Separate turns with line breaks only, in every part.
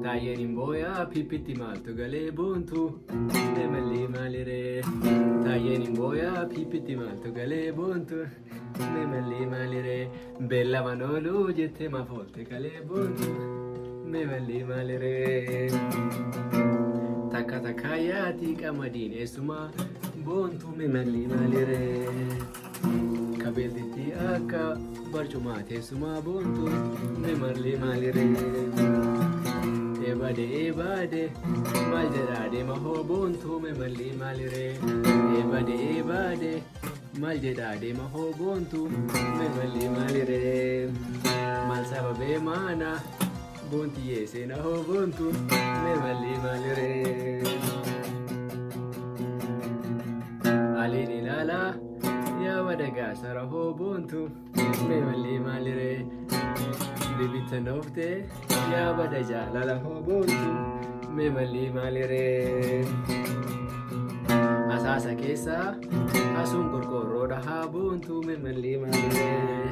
Taayeen booyaa pipitti maaltu galee boontu meemallee maaliree. Taayeen booyaa pipitti maaltu galee boontu meemallee maaliree. Beellamaan ooluu jettee maaf oolte galee boontu meemallee maaliree. Takka takka yaati qamadiin eessumaa boontu meemallee maaliree. Kabeeltitti akka barcumaa teessumaa boontu meemallee maaliree. Eebade maal jedhaa deema hoo boontu meemallee maaliree. Eebade maal jedhaa deema hoo boontu meemallee maaliree. Maal sababee maana boonti yeeseena hoo boontu meemallee maaliree. Aliin ilaalaa yaa wadagaa sara hoo boontu meemallee maaliree. Bibitta nooftee yaa bada jaalala hoo boontu meemallee maaliree. Asaasa keessaa asuun qorqoorroodha haa boontu meemallee maaliree.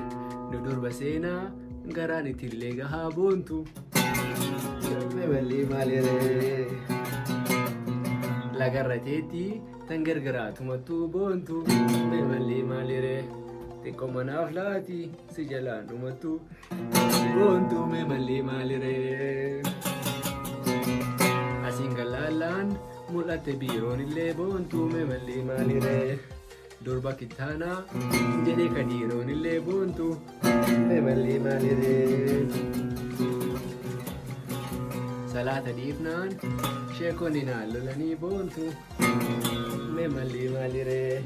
Nu durba seenaa garaan ittillee gahaa boontu meemallee maaliree. Lagarra teetti tan gargaraatumattuu boontu meemallee maaliree. Xiqqoo manaaf laati si jalaan dhumattu boontu meemallee maaliree. Asiin galaalaan mul'atte biiroon illee boontu meemallee maaliree. Durba kittaanaa jedhee kadiiroon illee boontu meemallee maaliree. Salaata dhiifnaan sheekonni naan lolanii boontu meemallee maaliree.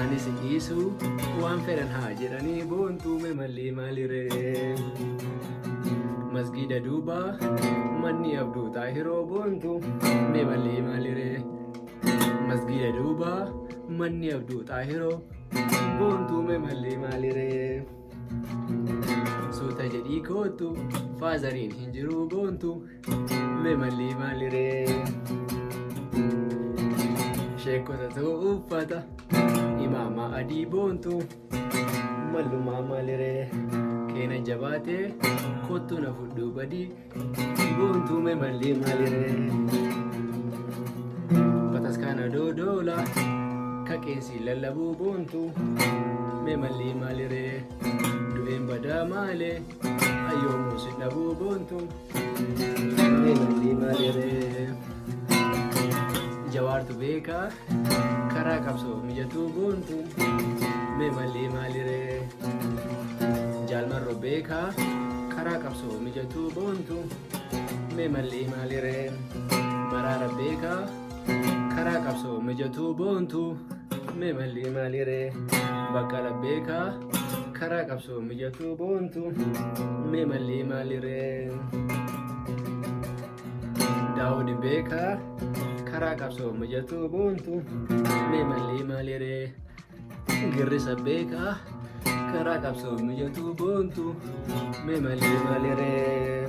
Anis dhiisu waan fedhan haa jedhanii boontu meemallee maaliree. Masgiida duubaa manni abduu taahiroo boontu meemallee maaliree. Masgiida duubaa manni abduu taahiroo boontu meemallee maaliree. Suuta jedhii kootu faazariin hin jiru boontu meemallee maaliree. Sheekotatu uffata imaama adii boontu mallumaa maaliree. Keena jabaatee kottu na fudhu badii boontu meemallee maaliree. Bataskaana doodoola kaqeensi lallabuu boontu meemallee maaliree. Du'een badaa maalee ayyoomuu si dhabuu boontu meemallee maaliree. Jawaartu beekaa karaa qabsoo mijatuu boontu meemallee maaliree. Jaalmarro beekaa karaa qabsoo mijatuu boontu meemallee maaliree. Maraara beekaa karaa qabsoo mijatuu boontu meemallee maaliree. Baqqala beekaa karaa qabsoo mijatuu boontu meemallee maaliree. Daawudi beekaa karaa qabsoo mijatuu boontu meemallee maaliree. Girrisa beekaa karaa qabsoo mijatuu boontu meemallee maaliree.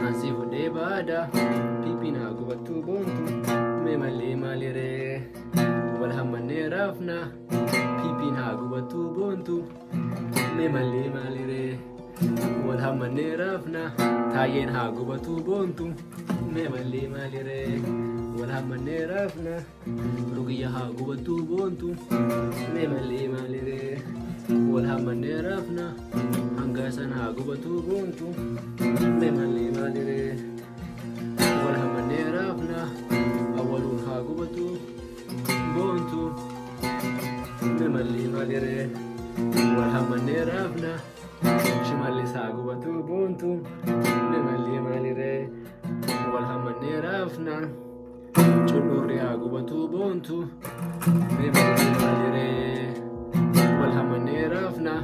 Ansi fuudhee baada piiphinaa gubattuu boontu meemallee maaliree. Wal hammannee raafna piiphinaa gubattuu boontu meemallee maaliree. Wal hammannee raafna taayeen haa gubatuu boontu meemallee maaliree. Wal hammannee raafna rugiyya haa gubatuu boontu meemallee maaliree. Wal hammannee raafna hangaasan haa gubatuu boontu meemallee maaliree. Wal hammannee raafna awwaluun haa gubatuu boontu meemallee maaliree. Wal hammannee raafna shimallis haa gubatuu boontu meemallee maaliree. Wal hammannee raafna culluurri haa gubatuu boontu meemallee maaliree. Wal hammannee raafna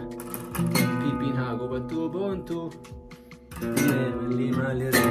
piiphiin haa gubatuu boontu meemallee maaliree.